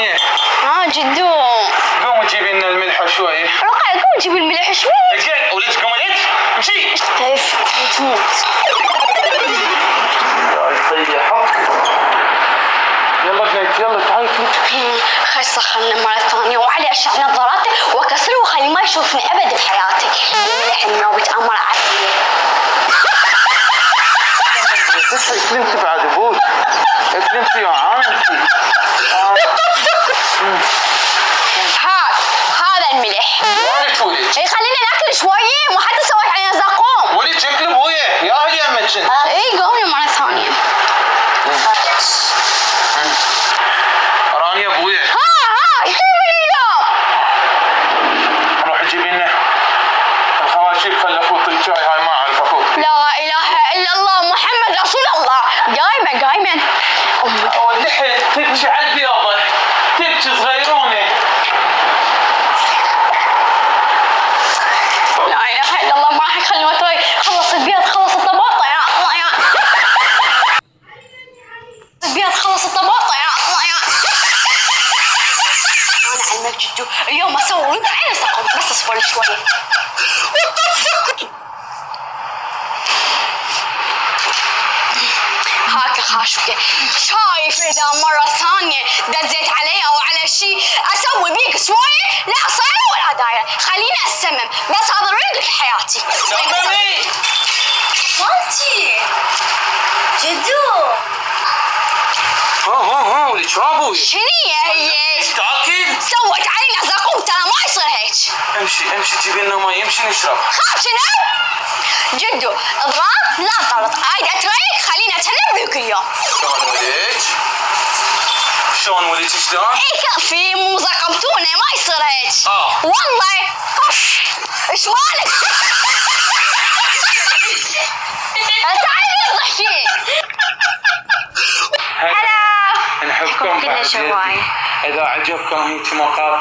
رانيا. جدو. قوم جيبي لنا الملح شوي. رقعة قوم جيب الملح شوي. اجل ولدك قملت؟ امشي. تموت. يلا بنت يلا تعالي. خل سخنا مرة ثانية وعلي أشع نظاراته وكسره وخلي ما يشوفني أبد بحياتي. الملح إنه بيتأمر علي. تصحي كلمتي بعد ابوك. كلمتي وعاملتي. هذا الملح. وين تولد؟ اي خلينا ناكل شوية مو حتى سويت علينا زقوم. ولد شكل ابويا يا اهل يمك. اي قومي مرة ثانية. رانيا ابويا. ايش تبي اليوم؟ روح جيبي لنا الخواشيب خلي اخوك الشاي هاي ما اعرف اخوك. لا اله الا الله محمد رسول الله. قايمة واللحية تبكي على البياضة تبكي صغيرونة. لا اله الا الله ما راح يخلي وتري. خلص البيض خلص الطباطة يا الله يا البيض خلص الطباطة يا الله يا انا علمك جدو اليوم اسوي ولد عين سقم بس اصبر شوي. هاك خاشوكي شايف اذا مرة ثانية دزيت علي او على شيء اسوي بيك شوية لا صايرة ولا دايرة خليني اسمم بس هذا ريق حياتي. سممي مالتي جدو. ها ولد شو ابوي؟ شنو هي؟ تاكل؟ سوت علينا زقوم ترى ما يصير هيك. امشي جيبي لنا مي امشي نشرب. خاف شنو؟ جدو اضغط لا تغلط عايد اتريك خلينا اتهنى بيك اليوم. شلون ولد شلون؟ اي كفي مو زقمتونا ما يصير هيك. والله ايش مالك؟ تعالي الضحكي. هلا نحبكم كلش هواي. اذا عجبكم هيك مقاطع